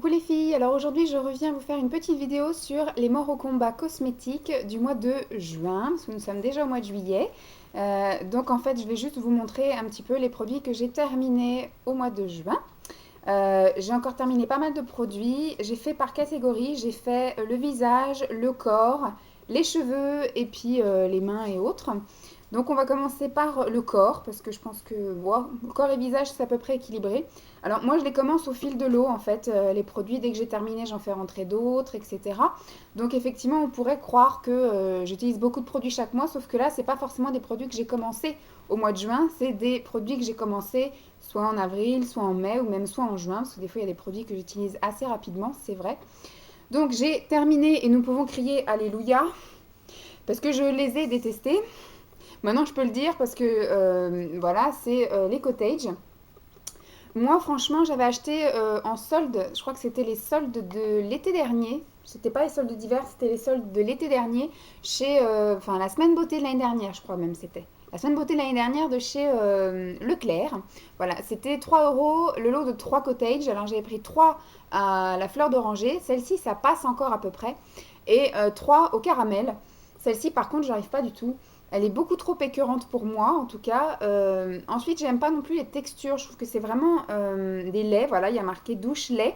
Coucou les filles, alors aujourd'hui je reviens vous faire une petite vidéo sur les morts au combat cosmétiques du mois de juin, parce que nous sommes déjà au mois de juillet. Donc en fait je vais juste vous montrer un petit peu les produits que j'ai terminés au mois de juin. J'ai encore terminé pas mal de produits, j'ai fait par catégorie, j'ai fait le visage, le corps, les cheveux et puis les mains et autres. Donc on va commencer par le corps, parce que je pense que wow, le corps et visage c'est à peu près équilibré. Alors moi je les commence au fil de l'eau en fait, les produits, dès que j'ai terminé j'en fais rentrer d'autres, etc. Donc effectivement on pourrait croire que j'utilise beaucoup de produits chaque mois, sauf que là c'est pas forcément des produits que j'ai commencé au mois de juin, c'est des produits que j'ai commencé soit en avril, soit en mai ou même soit en juin, parce que des fois il y a des produits que j'utilise assez rapidement, c'est vrai. Donc j'ai terminé et nous pouvons crier Alléluia, parce que je les ai détestés. Maintenant je peux le dire parce que voilà, c'est les Cottage. Moi, franchement, j'avais acheté en solde, je crois que c'était les soldes de l'été dernier. C'était pas les soldes d'hiver, c'était les soldes de l'été dernier chez, enfin, la semaine beauté de l'année dernière, je crois même c'était. La semaine beauté de l'année dernière de chez Leclerc. Voilà, c'était 3 euros le lot de 3 cottages. Alors j'avais pris 3 à la fleur d'oranger. Celle-ci, ça passe encore à peu près. Et 3 au caramel. Celle-ci, par contre, j'arrive pas du tout. Elle est beaucoup trop écœurante pour moi, en tout cas. Ensuite, j'aime pas non plus les textures. Je trouve que c'est vraiment des laits. Voilà, il y a marqué douche lait.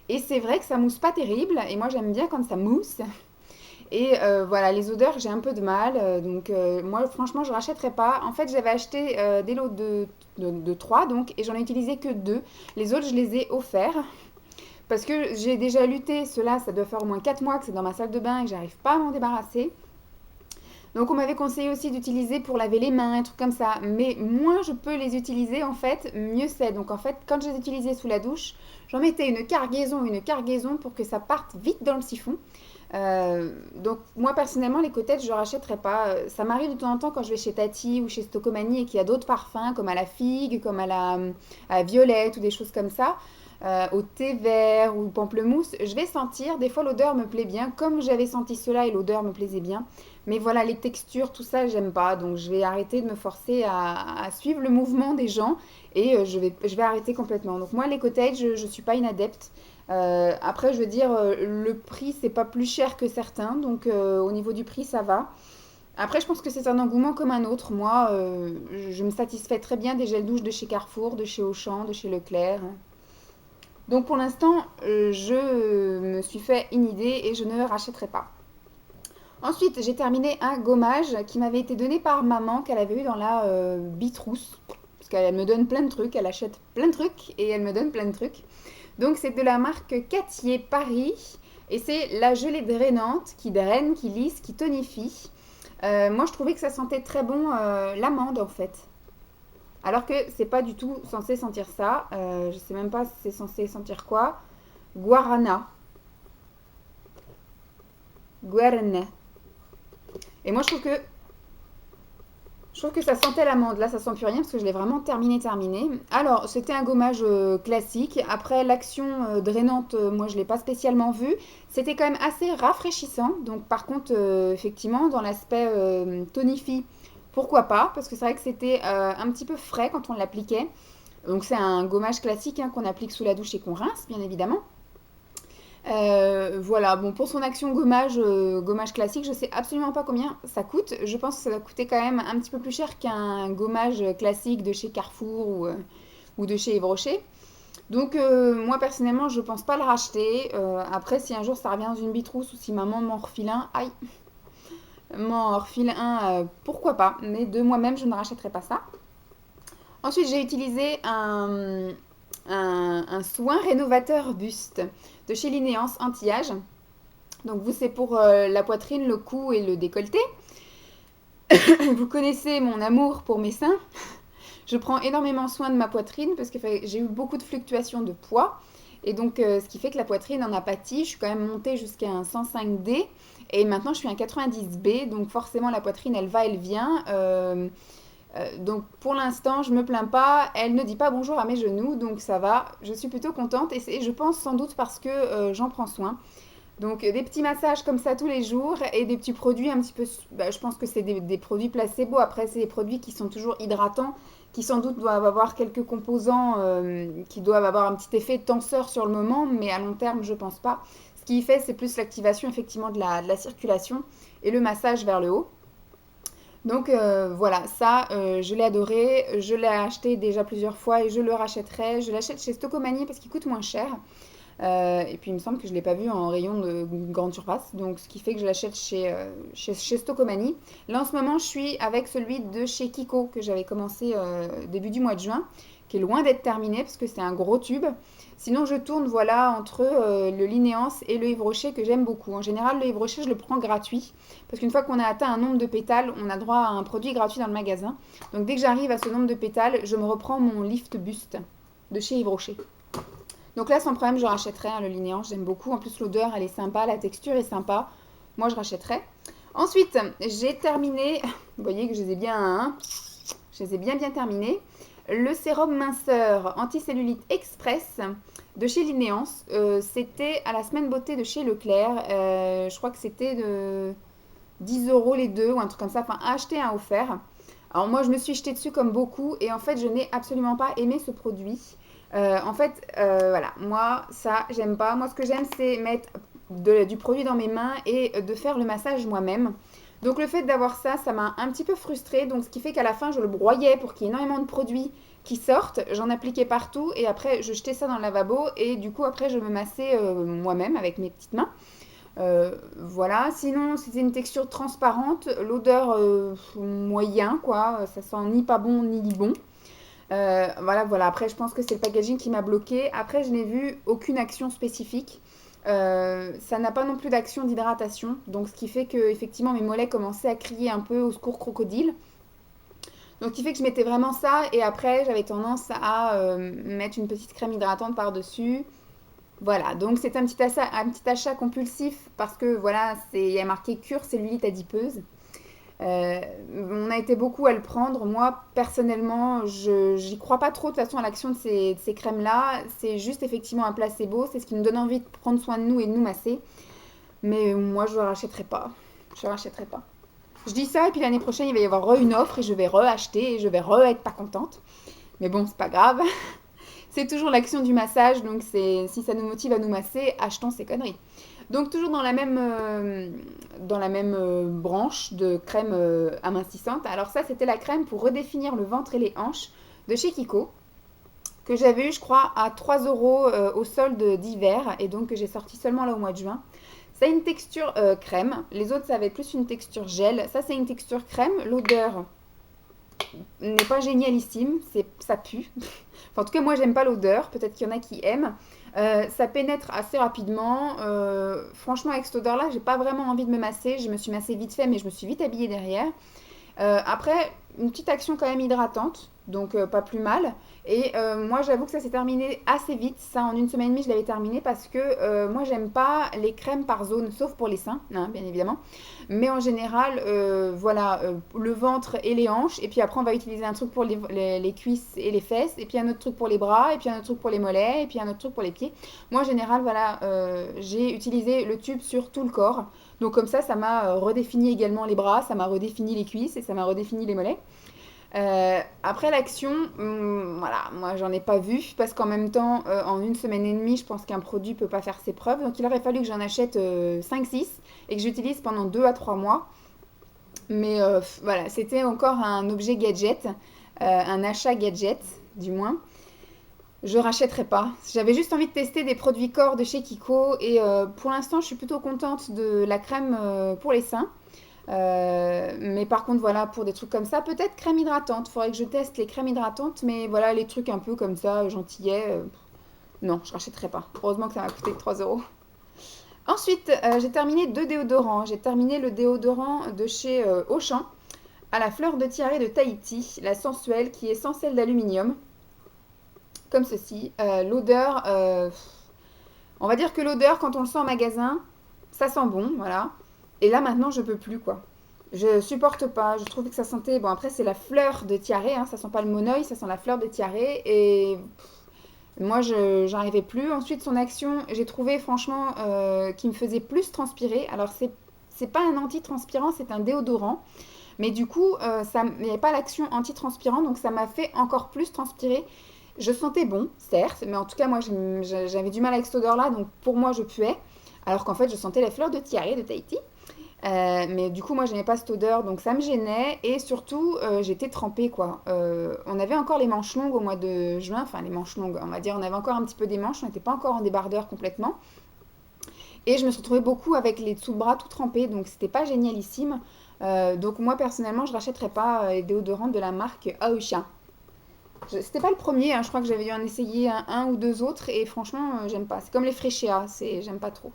Et c'est vrai que ça mousse pas terrible. Et moi, j'aime bien quand ça mousse. Et voilà, les odeurs, j'ai un peu de mal. Donc, moi, franchement, je rachèterai pas. En fait, j'avais acheté des lots de 3, donc, et j'en ai utilisé que 2. Les autres, je les ai offerts. Parce que j'ai déjà lutté. Cela, ça doit faire au moins 4 mois que c'est dans ma salle de bain et que j'arrive pas à m'en débarrasser. Donc on m'avait conseillé aussi d'utiliser pour laver les mains, un truc comme ça. Mais moins je peux les utiliser, en fait, mieux c'est. Donc en fait, quand je les utilisais sous la douche, j'en mettais une cargaison pour que ça parte vite dans le siphon. Donc moi personnellement, les cotettes, je ne rachèterai pas. Ça m'arrive de temps en temps quand je vais chez Tati ou chez Stocomanie et qu'il y a d'autres parfums, comme à la figue, comme à la violette ou des choses comme ça. Au thé vert ou pamplemousse, je vais sentir, des fois l'odeur me plaît bien, comme j'avais senti cela et l'odeur me plaisait bien. Mais voilà, les textures, tout ça, j'aime pas. Donc je vais arrêter de me forcer à suivre le mouvement des gens et je vais arrêter complètement. Donc moi, les cottages, je ne suis pas une adepte. Après, je veux dire, le prix, c'est pas plus cher que certains. Donc au niveau du prix, ça va. Après, je pense que c'est un engouement comme un autre. Moi, je me satisfais très bien des gels douche de chez Carrefour, de chez Auchan, de chez Leclerc. Donc pour l'instant, je me suis fait une idée et je ne rachèterai pas. Ensuite, j'ai terminé un gommage qui m'avait été donné par maman, qu'elle avait eu dans la Bitrousse. Parce qu'elle me donne plein de trucs, elle achète plein de trucs et elle me donne plein de trucs. Donc c'est de la marque Cattier Paris. Et c'est la gelée drainante qui draine, qui lisse, qui tonifie. Moi, je trouvais que ça sentait très bon l'amande en fait. Alors que c'est pas du tout censé sentir ça. Je sais même pas si c'est censé sentir quoi. Guarana. Guarana. Et moi, je trouve que ça sentait l'amande. Là, ça sent plus rien parce que je l'ai vraiment terminé. Alors, c'était un gommage classique. Après, l'action drainante, moi, je ne l'ai pas spécialement vue. C'était quand même assez rafraîchissant. Donc, par contre, effectivement, dans l'aspect tonifie, pourquoi pas? Parce que c'est vrai que c'était un petit peu frais quand on l'appliquait. Donc, c'est un gommage classique hein, qu'on applique sous la douche et qu'on rince, bien évidemment. Voilà, bon, pour son action gommage, gommage classique, je sais absolument pas combien ça coûte. Je pense que ça va coûter quand même un petit peu plus cher qu'un gommage classique de chez Carrefour ou de chez Yves Rocher. Donc, moi personnellement, je pense pas le racheter. Après, si un jour ça revient dans une bitrousse ou si maman m'en refile un, aïe, m'en refile un, pourquoi pas. Mais de moi-même, je ne rachèterai pas ça. Ensuite, j'ai utilisé un soin rénovateur buste de chez Linéance Anti-Âge. Donc vous, c'est pour la poitrine, le cou et le décolleté. Vous connaissez mon amour pour mes seins. Je prends énormément soin de ma poitrine parce que j'ai eu beaucoup de fluctuations de poids. Et donc, ce qui fait que la poitrine en a pâti. Je suis quand même montée jusqu'à un 105D. Et maintenant, je suis un 90B. Donc, forcément, la poitrine, elle va, elle vient. Donc, pour l'instant, je me plains pas. Elle ne dit pas bonjour à mes genoux. Donc, ça va. Je suis plutôt contente. Et je pense sans doute parce que j'en prends soin. Donc des petits massages comme ça tous les jours et des petits produits un petit peu, bah, je pense que c'est des produits placebo. Après, c'est des produits qui sont toujours hydratants, qui sans doute doivent avoir quelques composants qui doivent avoir un petit effet tenseur sur le moment, mais à long terme, je pense pas. Ce qui fait, c'est plus l'activation effectivement de la circulation et le massage vers le haut. Donc voilà, ça, je l'ai adoré, je l'ai acheté déjà plusieurs fois et je le rachèterai. Je l'achète chez Stocomanie parce qu'il coûte moins cher. Et puis il me semble que je ne l'ai pas vu en rayon de grande surface, donc ce qui fait que je l'achète chez Stocomanie. Là en ce moment je suis avec celui de chez Kiko que j'avais commencé début du mois de juin, qui est loin d'être terminé parce que c'est un gros tube. Sinon je tourne voilà entre le Linéance et le Yves Rocher que j'aime beaucoup. En général le Yves Rocher je le prends gratuit parce qu'une fois qu'on a atteint un nombre de pétales on a droit à un produit gratuit dans le magasin. Donc dès que j'arrive à ce nombre de pétales je me reprends mon lift buste de chez Yves Rocher. Donc là, sans problème, je rachèterai le linéant. J'aime beaucoup. En plus, l'odeur, elle est sympa. La texture est sympa. Moi, je rachèterai. Ensuite, j'ai terminé. Vous voyez que je les ai bien, hein, je les ai bien terminés. Le sérum minceur anticellulite express de chez Linéance. C'était à la semaine beauté de chez Leclerc. Je crois que c'était de 10 euros les deux ou un truc comme ça. Enfin, acheter un offert. Alors moi, je me suis jetée dessus comme beaucoup et en fait, je n'ai absolument pas aimé ce produit. En fait, voilà, moi, ça, j'aime pas. Moi, ce que j'aime, c'est mettre du produit dans mes mains et de faire le massage moi-même. Donc, le fait d'avoir ça, ça m'a un petit peu frustrée. Donc, ce qui fait qu'à la fin, je le broyais pour qu'il y ait énormément de produits qui sortent. J'en appliquais partout et après, je jetais ça dans le lavabo. Et du coup, après, je me massais moi-même avec mes petites mains. Voilà, sinon c'était une texture transparente, l'odeur moyen quoi, ça sent ni pas bon ni bon. Voilà. Après, je pense que c'est le packaging qui m'a bloqué. Après, je n'ai vu aucune action spécifique. Ça n'a pas non plus d'action d'hydratation. Donc, ce qui fait que effectivement mes mollets commençaient à crier un peu au secours crocodile. Donc, ce qui fait que je mettais vraiment ça. Et après, j'avais tendance à mettre une petite crème hydratante par-dessus. Voilà, donc c'est un petit achat compulsif parce que voilà, il y a marqué cure cellulite adipeuse. Euh, on a été beaucoup à le prendre. Moi, personnellement, j'y crois pas trop de toute façon à l'action de ces crèmes-là. C'est juste effectivement un placebo. C'est ce qui nous donne envie de prendre soin de nous et de nous masser. Mais moi, je ne rachèterai pas. Je ne rachèterai pas. Je dis ça et puis l'année prochaine, il va y avoir une offre et je vais re-acheter et je vais re-être pas contente. Mais bon, c'est pas grave. C'est toujours l'action du massage. Donc si ça nous motive à nous masser, achetons ces conneries. Donc toujours dans la même branche de crème amincissante. Alors ça, c'était la crème pour redéfinir le ventre et les hanches de chez Kiko, que j'avais eu, je crois, à 3 euros au solde d'hiver, et donc que j'ai sorti seulement là au mois de juin. Ça a une texture crème. Les autres, ça avait plus une texture gel. Ça, c'est une texture crème. L'odeur n'est pas génialissime. Ça pue. Enfin, en tout cas, moi, j'aime pas l'odeur. Peut-être qu'il y en a qui aiment. Ça pénètre assez rapidement. Franchement, avec cette odeur-là, j'ai pas vraiment envie de me masser. Je me suis massée vite fait, mais je me suis vite habillée derrière. Après, une petite action quand même hydratante, donc pas plus mal. Et moi, j'avoue que ça s'est terminé assez vite. Ça, en une semaine et demie, je l'avais terminé parce que moi, j'aime pas les crèmes par zone, sauf pour les seins, hein, bien évidemment. Mais en général, voilà, le ventre et les hanches. Et puis après, on va utiliser un truc pour les cuisses et les fesses. Et puis un autre truc pour les bras. Et puis un autre truc pour les mollets. Et puis un autre truc pour les pieds. Moi, en général, voilà, j'ai utilisé le tube sur tout le corps. Donc comme ça m'a redéfini également les bras, ça m'a redéfini les cuisses et ça m'a redéfini les mollets. Après l'action, voilà, moi j'en ai pas vu parce qu'en même temps, en une semaine et demie, je pense qu'un produit peut pas faire ses preuves. Donc il aurait fallu que j'en achète 5-6 et que j'utilise pendant 2 à 3 mois. Mais voilà, c'était encore un objet gadget, un achat gadget du moins. Je rachèterai pas. J'avais juste envie de tester des produits corps de chez Kiko et pour l'instant, je suis plutôt contente de la crème pour les seins. Mais par contre, voilà, pour des trucs comme ça, peut-être crème hydratante. Faudrait que je teste les crèmes hydratantes, mais voilà, les trucs un peu comme ça, gentillets, non, je rachèterai pas. Heureusement que ça m'a coûté que 3 euros. Ensuite, j'ai terminé deux déodorants. J'ai terminé le déodorant de chez Auchan à la fleur de tiare de Tahiti, la sensuelle qui est sans sel d'aluminium comme ceci. L'odeur, on va dire que l'odeur, quand on le sent en magasin, ça sent bon, voilà. Et là, maintenant, je peux plus, quoi. Je supporte pas. Je trouvais que ça sentait. Bon, après, c'est la fleur de tiare, hein, ça sent pas le monoeil, ça sent la fleur de tiare. Et Moi, je j'arrivais plus. Ensuite, son action, j'ai trouvé franchement qui me faisait plus transpirer. Alors, c'est pas un anti-transpirant, c'est un déodorant. Mais du coup, ça, il n'y avait pas l'action anti-transpirant, donc ça m'a fait encore plus transpirer. Je sentais bon, certes, mais en tout cas, moi, j'avais du mal avec cette odeur-là, donc pour moi, je puais. Alors qu'en fait, je sentais les fleurs de tiare de Tahiti. Mais du coup, moi, j'aimais pas cette odeur, donc ça me gênait. Et surtout, j'étais trempée, quoi. On avait encore les manches longues au mois de juin, enfin les manches longues, on va dire, on avait encore un petit peu des manches, on n'était pas encore en débardeur complètement. Et je me suis retrouvée beaucoup avec les dessous de bras tout trempés, donc c'était pas génialissime. Donc moi, personnellement, je rachèterais pas les déodorants de la marque Aosha. C'était pas le premier, hein, je crois que j'avais dû en essayer un ou deux autres, et franchement, j'aime pas. C'est comme les Freccia, j'aime pas trop.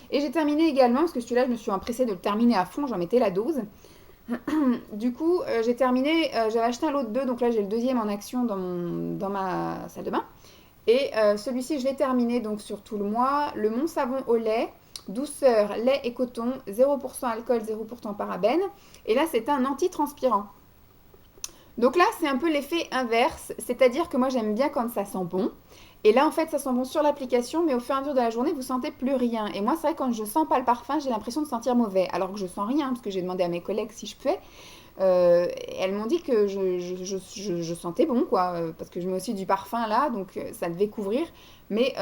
Et j'ai terminé également, parce que celui-là, je me suis empressée de le terminer à fond, j'en mettais la dose. Du coup, j'ai terminé, j'avais acheté un lot de deux, donc là j'ai le deuxième en action dans ma salle de bain. Et celui-ci, je l'ai terminé donc sur tout le mois. Le Mont Savon au lait, douceur, lait et coton, 0% alcool, 0% parabène. Et là, c'est un anti-transpirant. Donc là, c'est un peu l'effet inverse, c'est-à-dire que moi j'aime bien quand ça sent bon. Et là, en fait, ça sent bon sur l'application, mais au fur et à mesure de la journée, vous sentez plus rien. Et moi, c'est vrai, quand je sens pas le parfum, j'ai l'impression de sentir mauvais. Alors que je sens rien, parce que j'ai demandé à mes collègues si je pouvais. Elles m'ont dit que je sentais bon, quoi, parce que je mets aussi du parfum là, donc ça devait couvrir. Mais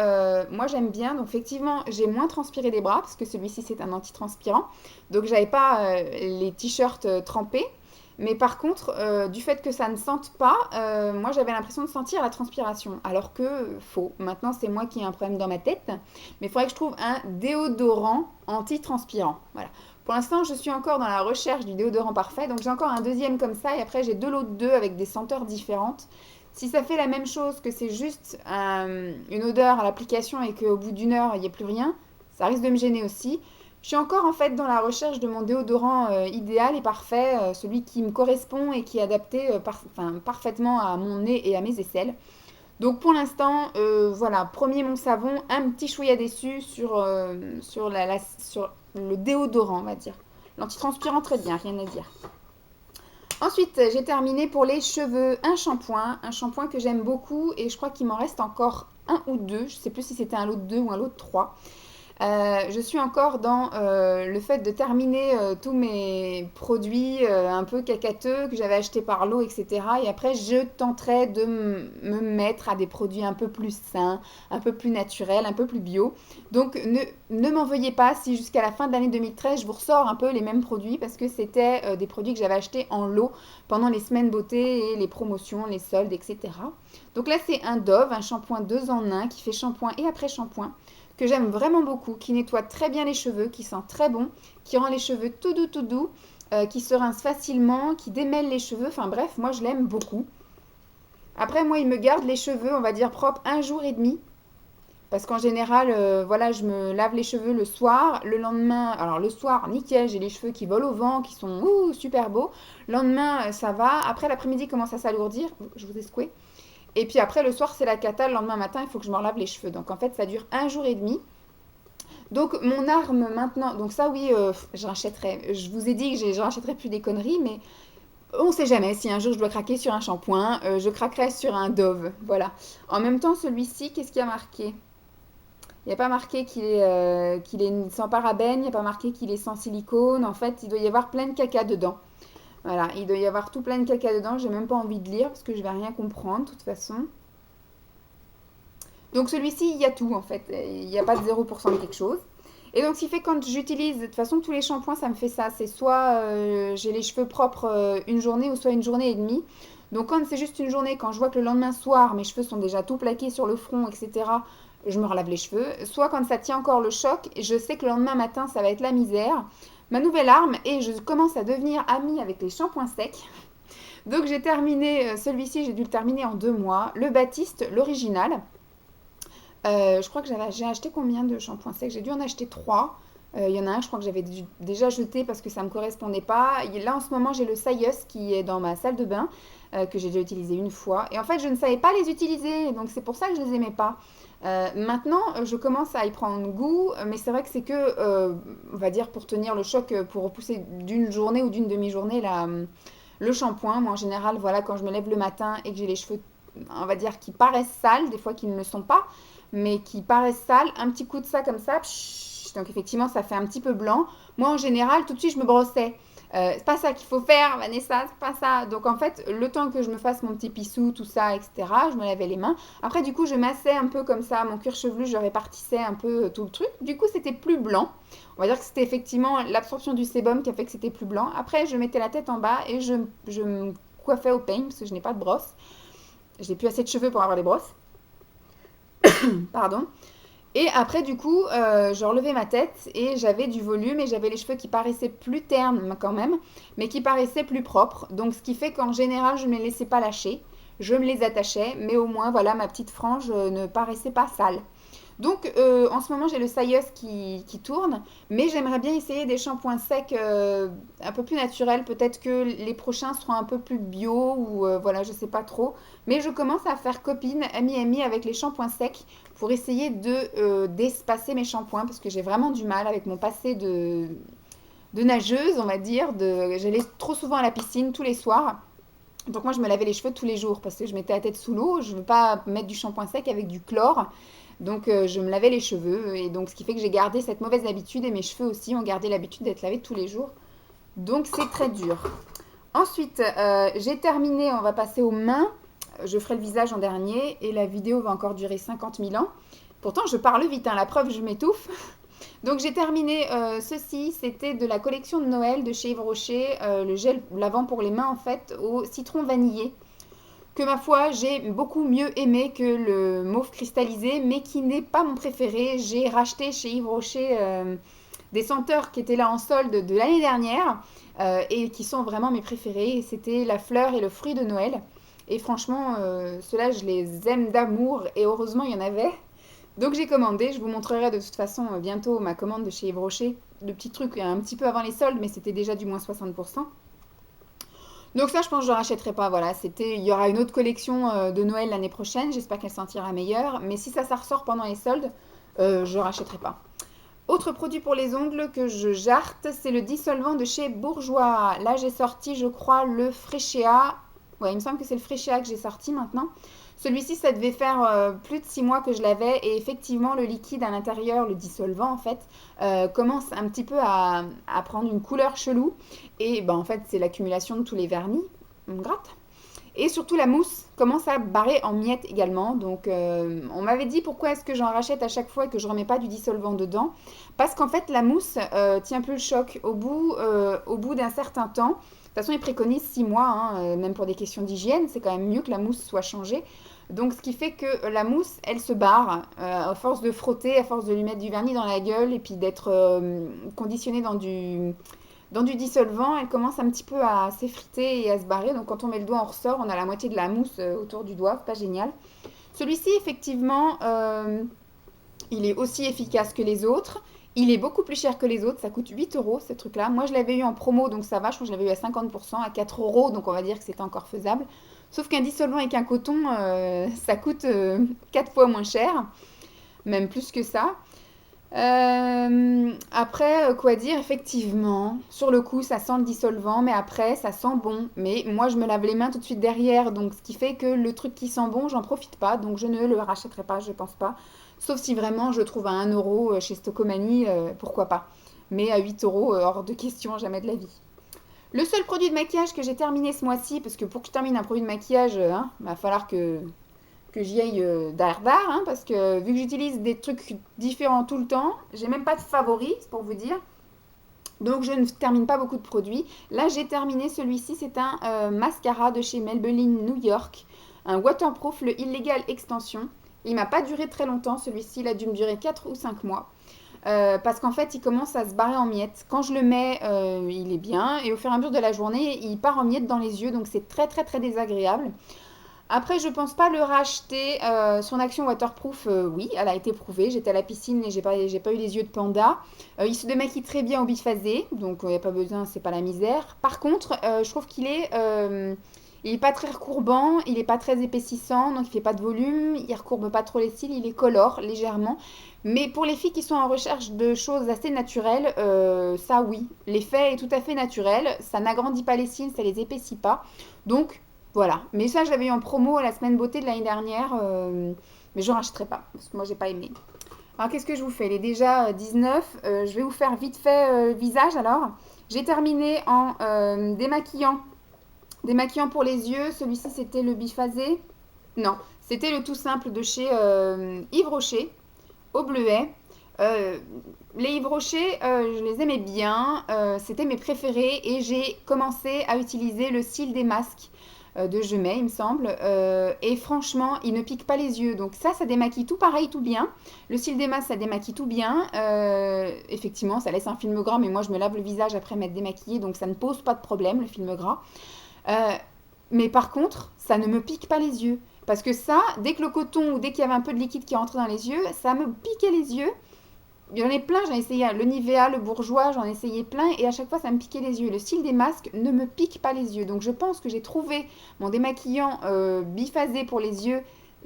moi j'aime bien, donc effectivement j'ai moins transpiré des bras, parce que celui-ci c'est un anti-transpirant, donc j'avais pas les t-shirts trempés. Mais par contre, du fait que ça ne sente pas, moi j'avais l'impression de sentir la transpiration, alors que faux. Maintenant c'est moi qui ai un problème dans ma tête, mais il faudrait que je trouve un déodorant anti-transpirant. Voilà. Pour l'instant, je suis encore dans la recherche du déodorant parfait, donc j'ai encore un deuxième comme ça, et après j'ai deux lots de deux avec des senteurs différentes. Si ça fait la même chose, que c'est juste une odeur à l'application et qu'au bout d'une heure il n'y a plus rien, ça risque de me gêner aussi. Je suis encore en fait dans la recherche de mon déodorant idéal et parfait, celui qui me correspond et qui est adapté parfaitement à mon nez et à mes aisselles. Donc pour l'instant, voilà, premier mon savon, un petit chouïa déçu sur le déodorant, on va dire. L'antitranspirant, très bien, rien à dire. Ensuite, j'ai terminé pour les cheveux un shampoing que j'aime beaucoup et je crois qu'il m'en reste encore un ou deux. Je ne sais plus si c'était un lot de deux ou un lot de trois. Je suis encore dans le fait de terminer tous mes produits un peu cacateux que j'avais achetés par lot, etc. Et après, je tenterai de me mettre à des produits un peu plus sains, un peu plus naturels, un peu plus bio. Donc, ne m'en veuillez pas si jusqu'à la fin de l'année 2013, je vous ressors un peu les mêmes produits parce que c'était des produits que j'avais achetés en lot pendant les semaines beauté et les promotions, les soldes, etc. Donc là, c'est un Dove, un shampoing 2 en 1 qui fait shampoing et après shampoing que j'aime vraiment beaucoup, qui nettoie très bien les cheveux, qui sent très bon, qui rend les cheveux tout doux, qui se rince facilement, qui démêle les cheveux. Enfin bref, moi je l'aime beaucoup. Après, moi, il me garde les cheveux, on va dire, propres un jour et demi. Parce qu'en général, voilà, je me lave les cheveux le soir. Le lendemain, alors le soir, nickel, j'ai les cheveux qui volent au vent, qui sont super beaux. Le lendemain, ça va. Après, l'après-midi commence à s'alourdir. Je vous ai secoué. Et puis après, le soir, c'est la cata. Le lendemain matin, il faut que je me relave les cheveux. Donc en fait, ça dure un jour et demi. Donc mon arme maintenant, donc ça oui, je rachèterai. Je vous ai dit que je rachèterai plus des conneries, mais on sait jamais. Si un jour je dois craquer sur un shampoing, je craquerai sur un Dove. Voilà. En même temps, celui-ci, qu'est-ce qu'il y a marqué? Il n'y a pas marqué qu'il est sans parabènes, il n'y a pas marqué qu'il est sans silicone. En fait, il doit y avoir plein de caca dedans. Voilà, il doit y avoir tout plein de caca dedans. J'ai même pas envie de lire parce que je vais rien comprendre de toute façon. Donc celui-ci, il y a tout en fait. Il n'y a pas de 0% de quelque chose. Et donc ce qui fait quand j'utilise, de toute façon tous les shampoings ça me fait ça. C'est soit j'ai les cheveux propres une journée ou soit une journée et demie. Donc quand c'est juste une journée, quand je vois que le lendemain soir mes cheveux sont déjà tout plaqués sur le front, etc., je me relave les cheveux. Soit quand ça tient encore le choc, je sais que le lendemain matin ça va être la misère. Ma nouvelle arme, et je commence à devenir amie avec les shampoings secs. Donc j'ai terminé celui-ci, j'ai dû le terminer en 2 mois. Le Baptiste, l'original. Je crois que j'ai acheté combien de shampoings secs? J'ai dû en acheter 3. Il y en a un, je crois que j'avais déjà jeté parce que ça ne me correspondait pas. Là, en ce moment, j'ai le Sayus qui est dans ma salle de bain, que j'ai déjà utilisé une fois. Et en fait, je ne savais pas les utiliser, donc c'est pour ça que je ne les aimais pas. Maintenant, je commence à y prendre goût, mais c'est vrai que c'est que, on va dire, pour tenir le choc, pour repousser d'une journée ou d'une demi-journée le shampoing. Moi, en général, voilà, quand je me lève le matin et que j'ai les cheveux on va dire, qui paraissent sales, des fois qui ne le sont pas, mais qui paraissent sales. Un petit coup de ça comme ça, pshh, donc effectivement, ça fait un petit peu blanc. Moi, en général, tout de suite, je me brossais. C'est pas ça qu'il faut faire, Vanessa, c'est pas ça. Donc en fait, le temps que je me fasse mon petit pissou, tout ça, etc., je me lavais les mains. Après, du coup, je massais un peu comme ça mon cuir chevelu, je répartissais un peu tout le truc. Du coup, c'était plus blanc. On va dire que c'était effectivement l'absorption du sébum qui a fait que c'était plus blanc. Après, je mettais la tête en bas et je me coiffais au peigne parce que je n'ai pas de brosse. J'ai plus assez de cheveux pour avoir des brosses. Pardon. Et après, du coup, je relevais ma tête et j'avais du volume et j'avais les cheveux qui paraissaient plus ternes quand même, mais qui paraissaient plus propres. Donc, ce qui fait qu'en général, je ne me les laissais pas lâcher. Je me les attachais, mais au moins, voilà, ma petite frange ne paraissait pas sale. Donc, en ce moment, j'ai le Sayos qui tourne, mais j'aimerais bien essayer des shampoings secs un peu plus naturels. Peut-être que les prochains seront un peu plus bio ou voilà, je sais pas trop. Mais je commence à faire copine, ami avec les shampoings secs pour essayer d'espacer mes shampoings parce que j'ai vraiment du mal avec mon passé de nageuse, on va dire. J'allais trop souvent à la piscine tous les soirs. Donc moi, je me lavais les cheveux tous les jours parce que je mettais la tête sous l'eau. Je ne veux pas mettre du shampoing sec avec du chlore. Donc je me lavais les cheveux et donc ce qui fait que j'ai gardé cette mauvaise habitude et mes cheveux aussi ont gardé l'habitude d'être lavés tous les jours. Donc c'est très dur. Ensuite, j'ai terminé, on va passer aux mains. Je ferai le visage en dernier et la vidéo va encore durer 50 000 ans. Pourtant, je parle vite, hein, la preuve, je m'étouffe. Donc j'ai terminé ceci, c'était de la collection de Noël de chez Yves Rocher, le gel lavant pour les mains en fait au citron vanillé que ma foi j'ai beaucoup mieux aimé que le mauve cristallisé mais qui n'est pas mon préféré. J'ai racheté chez Yves Rocher des senteurs qui étaient là en solde de l'année dernière et qui sont vraiment mes préférés. C'était la fleur et le fruit de Noël. Et franchement, ceux-là, je les aime d'amour et heureusement, il y en avait. Donc j'ai commandé, je vous montrerai de toute façon bientôt ma commande de chez Yves Rocher. Le petit truc un petit peu avant les soldes, mais c'était déjà du moins 60%. Donc ça, je pense que je ne rachèterai pas. Voilà, il y aura une autre collection de Noël l'année prochaine. J'espère qu'elle sentira meilleure. Mais si ça ressort pendant les soldes, je ne rachèterai pas. Autre produit pour les ongles que je jarte, c'est le dissolvant de chez Bourjois. Là, j'ai sorti, je crois, le Freccia. Ouais, il me semble que c'est le Freccia que j'ai sorti maintenant. Celui-ci, ça devait faire plus de 6 mois que je l'avais et effectivement, le liquide à l'intérieur, le dissolvant en fait, commence un petit peu à prendre une couleur chelou. Et ben, en fait, c'est l'accumulation de tous les vernis. On gratte. Et surtout, la mousse commence à barrer en miettes également. Donc, on m'avait dit pourquoi est-ce que j'en rachète à chaque fois et que je remets pas du dissolvant dedans. Parce qu'en fait, la mousse tient plus le choc. Au bout d'un certain temps, de toute façon, ils préconisent 6 mois, hein, même pour des questions d'hygiène. C'est quand même mieux que la mousse soit changée. Donc, ce qui fait que la mousse, elle se barre à force de frotter, à force de lui mettre du vernis dans la gueule et puis d'être conditionnée dans du dissolvant, elle commence un petit peu à s'effriter et à se barrer. Donc quand on met le doigt, on ressort, on a la moitié de la mousse autour du doigt, pas génial. Celui-ci, effectivement, il est aussi efficace que les autres. Il est beaucoup plus cher que les autres, ça coûte 8 euros ce truc-là. Moi je l'avais eu en promo donc ça va, je crois que je l'avais eu à 50%, à 4 euros, donc on va dire que c'était encore faisable. Sauf qu'un dissolvant avec un coton, ça coûte 4 fois moins cher, même plus que ça. Après, quoi dire, effectivement, sur le coup, ça sent le dissolvant, mais après, ça sent bon. Mais moi, je me lave les mains tout de suite derrière, donc ce qui fait que le truc qui sent bon, j'en profite pas, donc je ne le rachèterai pas, je pense pas. Sauf si vraiment je trouve à 1 euro chez Stocomanie, pourquoi pas. Mais à 8 euros, hors de question, jamais de la vie. Le seul produit de maquillage que j'ai terminé ce mois-ci, parce que pour que je termine un produit de maquillage, hein, va falloir que j'y aille d'art, hein, parce que vu que j'utilise des trucs différents tout le temps, j'ai même pas de favoris, c'est pour vous dire. Donc je ne termine pas beaucoup de produits. Là j'ai terminé celui-ci, c'est un mascara de chez Maybelline New York, un waterproof, le Illegal Extension. Il m'a pas duré très longtemps celui-ci, il a dû me durer 4 ou 5 mois. Parce qu'en fait il commence à se barrer en miettes. Quand je le mets, il est bien et au fur et à mesure de la journée, il part en miettes dans les yeux, donc c'est très très très désagréable. Après, je pense pas le racheter. Son action waterproof, oui, elle a été prouvée. J'étais à la piscine et j'ai pas eu les yeux de panda. Il se démaquille très bien au biphasé, donc il n'y a pas besoin, c'est pas la misère. Par contre, je trouve il est pas très recourbant, il est pas très épaississant, donc il fait pas de volume, il recourbe pas trop les cils, il est colore légèrement. Mais pour les filles qui sont en recherche de choses assez naturelles, ça oui, l'effet est tout à fait naturel. Ça n'agrandit pas les cils, ça les épaissit pas. Donc Voilà. Mais ça, j'avais eu en promo à la semaine beauté de l'année dernière. Mais je ne rachèterai pas parce que moi, j'ai pas aimé. Alors, qu'est-ce que je vous fais? Il est déjà 19. Je vais vous faire vite fait visage alors. J'ai terminé en démaquillant. Démaquillant pour les yeux. Celui-ci, c'était le biphasé. Non, c'était le tout simple de chez Yves Rocher, au bleuet. Euh, les Yves Rocher, je les aimais bien, c'était mes préférés et j'ai commencé à utiliser le cil des masques de Jumet, il me semble. Et franchement, il ne pique pas les yeux. Donc ça démaquille tout pareil, tout bien. Le cil des masques, ça démaquille tout bien. Effectivement, ça laisse un film gras, mais moi je me lave le visage après m'être démaquillée, donc ça ne pose pas de problème, le film gras. Euh, mais par contre, ça ne me pique pas les yeux. Parce que ça, dès que le coton ou dès qu'il y avait un peu de liquide qui rentrait dans les yeux, ça me piquait les yeux. Il y en a plein, j'en ai essayé le Nivea, le Bourjois, j'en ai essayé plein et à chaque fois ça me piquait les yeux. Le style des masques ne me pique pas les yeux. Donc je pense que j'ai trouvé mon démaquillant biphasé pour les yeux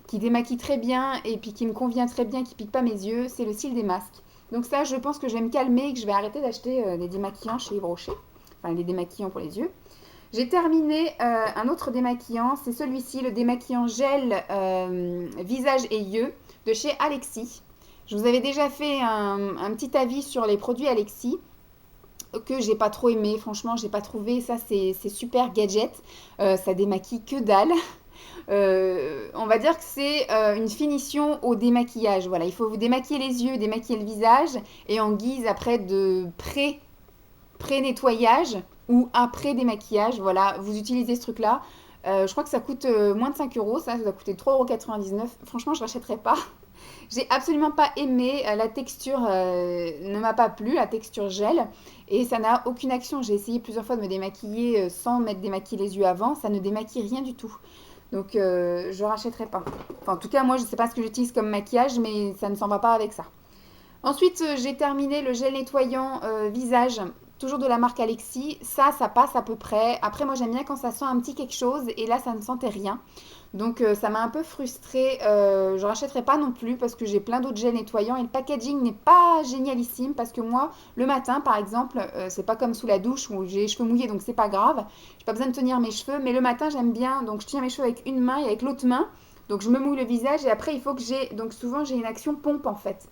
qui démaquille très bien et puis qui me convient très bien, qui pique pas mes yeux. C'est le style des masques. Donc ça, je pense que je vais me calmer et que je vais arrêter d'acheter des démaquillants chez Yves Rocher. Enfin, les démaquillants pour les yeux. J'ai terminé un autre démaquillant, c'est celui-ci, le démaquillant gel visage et yeux de chez Alexis. Je vous avais déjà fait un petit avis sur les produits Alexis que j'ai pas trop aimé. Franchement, j'ai pas trouvé ça, c'est super gadget. Ça démaquille que dalle. On va dire que c'est une finition au démaquillage. Voilà, il faut vous démaquiller les yeux, démaquiller le visage et en guise après de pré-nettoyage ou après démaquillage. Voilà, vous utilisez ce truc-là. Je crois que ça coûte moins de 5 euros. Ça doit coûter 3,99 €. Franchement, je ne rachèterai pas. J'ai absolument pas aimé. La texture ne m'a pas plu, la texture gel. Et ça n'a aucune action. J'ai essayé plusieurs fois de me démaquiller sans mettre démaquiller les yeux avant. Ça ne démaquille rien du tout. Donc, je rachèterai pas. Enfin, en tout cas, moi, je ne sais pas ce que j'utilise comme maquillage, mais ça ne s'en va pas avec ça. Ensuite, j'ai terminé le gel nettoyant visage, toujours de la marque Alexis. Ça passe à peu près. Après, moi, j'aime bien quand ça sent un petit quelque chose. Et là, ça ne sentait rien. Donc, ça m'a un peu frustrée. Je ne rachèterai pas non plus parce que j'ai plein d'autres gels nettoyants. Et le packaging n'est pas génialissime parce que moi, le matin, par exemple, c'est pas comme sous la douche où j'ai les cheveux mouillés, donc c'est pas grave. J'ai pas besoin de tenir mes cheveux. Mais le matin, j'aime bien. Donc, je tiens mes cheveux avec une main et avec l'autre main. Donc je me mouille le visage et après il faut que j'ai... Donc souvent j'ai une action pompe en fait.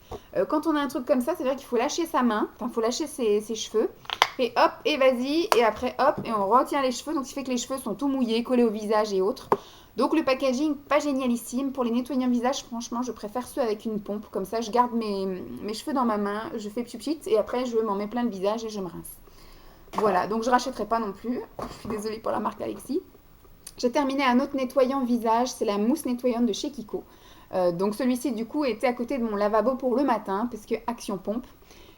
Quand on a un truc comme ça, c'est vrai qu'il faut lâcher sa main, enfin il faut lâcher ses cheveux. Et hop, et vas-y, et après hop, et on retient les cheveux. Donc ce qui fait que les cheveux sont tout mouillés, collés au visage et autres. Donc le packaging, pas génialissime. Pour les nettoyants visage, franchement, je préfère ceux avec une pompe. Comme ça, je garde mes cheveux dans ma main, je fais pchit et après je m'en mets plein le visage et je me rince. Voilà, donc je rachèterai pas non plus. Je suis désolée pour la marque Alexis. J'ai terminé un autre nettoyant visage, c'est la mousse nettoyante de chez Kiko. Donc celui-ci du coup était à côté de mon lavabo pour le matin, parce que action pompe.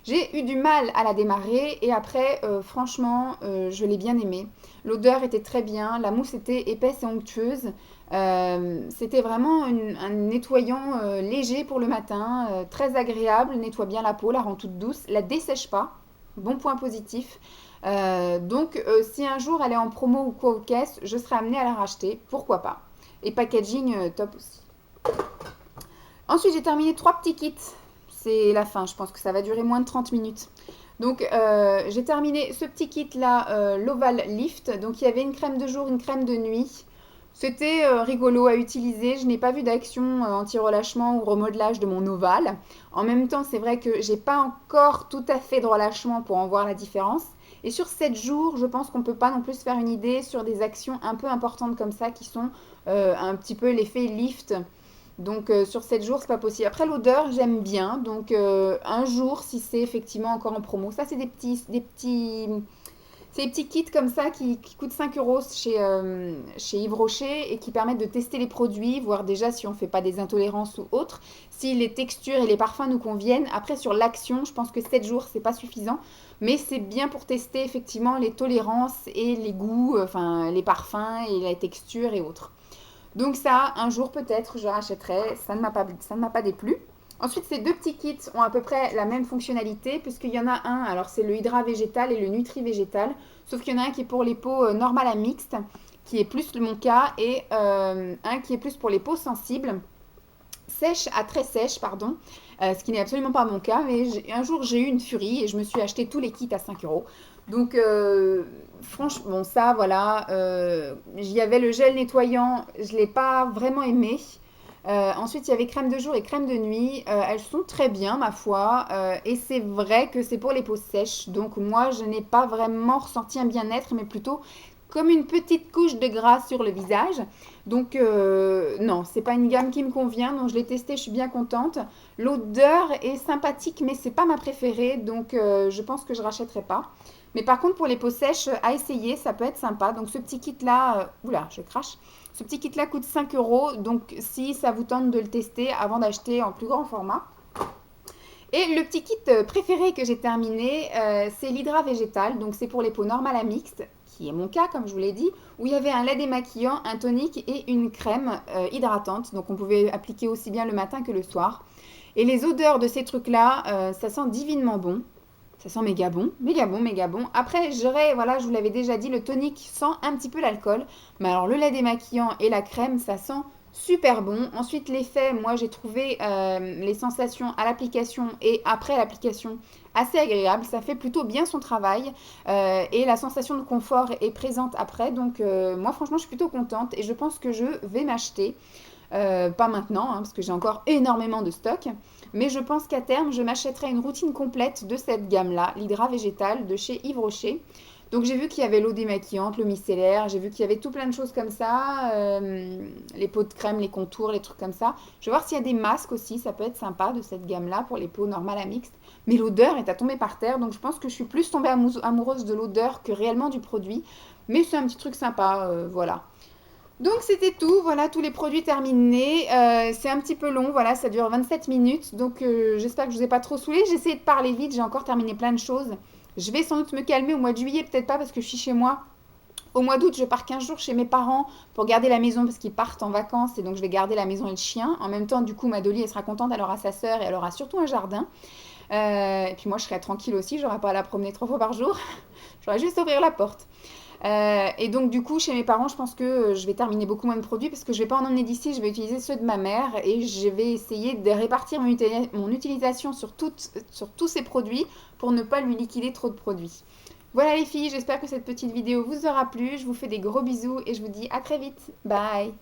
J'ai eu du mal à la démarrer et après franchement je l'ai bien aimé. L'odeur était très bien, la mousse était épaisse et onctueuse. C'était vraiment un nettoyant léger pour le matin, très agréable, nettoie bien la peau, la rend toute douce, la dessèche pas. Bon point positif. Donc, si un jour elle est en promo ou quoi aux caisses, je serai amenée à la racheter. Pourquoi pas. Et packaging top aussi. Ensuite, j'ai terminé 3 petits kits. C'est la fin, je pense que ça va durer moins de 30 minutes. Donc, j'ai terminé ce petit kit là, l'Oval Lift. Donc, il y avait une crème de jour, une crème de nuit. C'était rigolo à utiliser. Je n'ai pas vu d'action anti-relâchement ou remodelage de mon ovale. En même temps, c'est vrai que j'ai pas encore tout à fait de relâchement pour en voir la différence. Et sur 7 jours, je pense qu'on ne peut pas non plus se faire une idée sur des actions un peu importantes comme ça qui sont un petit peu l'effet lift. Donc sur 7 jours, c'est pas possible. Après l'odeur, j'aime bien. Donc un jour, si c'est effectivement encore en promo. Ça, c'est c'est des petits kits comme ça qui coûtent 5 euros chez Yves Rocher et qui permettent de tester les produits, voir déjà si on ne fait pas des intolérances ou autres, si les textures et les parfums nous conviennent. Après, sur l'action, je pense que 7 jours, c'est pas suffisant, mais c'est bien pour tester effectivement les tolérances et les goûts, enfin les parfums et les textures et autres. Donc ça, un jour peut-être, je rachèterai. Ça ne m'a pas déplu. Ensuite, ces 2 petits kits ont à peu près la même fonctionnalité, puisqu'il y en a un, alors c'est le Hydra Végétal et le Nutri Végétal, sauf qu'il y en a un qui est pour les peaux normales à mixtes, qui est plus mon cas, et un qui est plus pour les peaux sensibles, sèches à très sèches, pardon, ce qui n'est absolument pas mon cas, mais un jour j'ai eu une furie et je me suis acheté tous les kits à 5 euros. Donc, franchement, bon, ça, voilà. Il y avait le gel nettoyant, je ne l'ai pas vraiment aimé. Ensuite, il y avait crème de jour et crème de nuit. Elles sont très bien, ma foi. Et c'est vrai que c'est pour les peaux sèches. Donc, moi, je n'ai pas vraiment ressenti un bien-être, mais plutôt comme une petite couche de gras sur le visage. Donc, non, c'est pas une gamme qui me convient. Donc, je l'ai testé, je suis bien contente. L'odeur est sympathique, mais c'est pas ma préférée. Donc, je pense que je rachèterai pas. Mais par contre, pour les peaux sèches, à essayer, ça peut être sympa. Donc, ce petit kit-là, oula, je crache. Ce petit kit-là coûte 5 euros. Donc, si ça vous tente de le tester avant d'acheter en plus grand format. Et le petit kit préféré que j'ai terminé, c'est l'Hydra Végétal. Donc, c'est pour les peaux normales à mixte, qui est mon cas, comme je vous l'ai dit, où il y avait un lait démaquillant, un tonique et une crème hydratante. Donc, on pouvait appliquer aussi bien le matin que le soir. Et les odeurs de ces trucs-là, ça sent divinement bon. Ça sent méga bon, méga bon, méga bon. Après, j'aurais, voilà, je vous l'avais déjà dit, le tonique sent un petit peu l'alcool. Mais alors, le lait démaquillant et la crème, ça sent super bon. Ensuite, l'effet, moi, j'ai trouvé les sensations à l'application et après l'application assez agréables. Ça fait plutôt bien son travail. Et la sensation de confort est présente après. Donc, moi, franchement, je suis plutôt contente et je pense que je vais m'acheter. Pas maintenant, hein, parce que j'ai encore énormément de stock. Mais je pense qu'à terme, je m'achèterai une routine complète de cette gamme-là, l'Hydra Végétal de chez Yves Rocher. Donc j'ai vu qu'il y avait l'eau démaquillante, l'eau micellaire, j'ai vu qu'il y avait tout plein de choses comme ça, les pots de crème, les contours, les trucs comme ça. Je vais voir s'il y a des masques aussi, ça peut être sympa de cette gamme-là pour les peaux normales à mixte. Mais l'odeur est à tomber par terre, donc je pense que je suis plus tombée amoureuse de l'odeur que réellement du produit. Mais c'est un petit truc sympa, voilà. Donc c'était tout, voilà tous les produits terminés. C'est un petit peu long, voilà, ça dure 27 minutes. Donc j'espère que je ne vous ai pas trop saoulé. J'ai essayé de parler vite, j'ai encore terminé plein de choses. Je vais sans doute me calmer au mois de juillet, peut-être pas parce que je suis chez moi. Au mois d'août, je pars 15 jours chez mes parents pour garder la maison parce qu'ils partent en vacances et donc je vais garder la maison et le chien. En même temps, du coup, ma Dolly, elle sera contente, elle aura sa sœur et elle aura surtout un jardin. Et puis moi, je serai tranquille aussi, j'aurai pas à la promener 3 fois par jour. J'aurai juste à ouvrir la porte. Et donc du coup chez mes parents je pense que je vais terminer beaucoup moins de produits parce que je ne vais pas en emmener d'ici, je vais utiliser ceux de ma mère et je vais essayer de répartir mon utilisation sur tous ces produits pour ne pas lui liquider trop de produits. Voilà les filles, j'espère que cette petite vidéo vous aura plu, je vous fais des gros bisous et je vous dis à très vite, bye.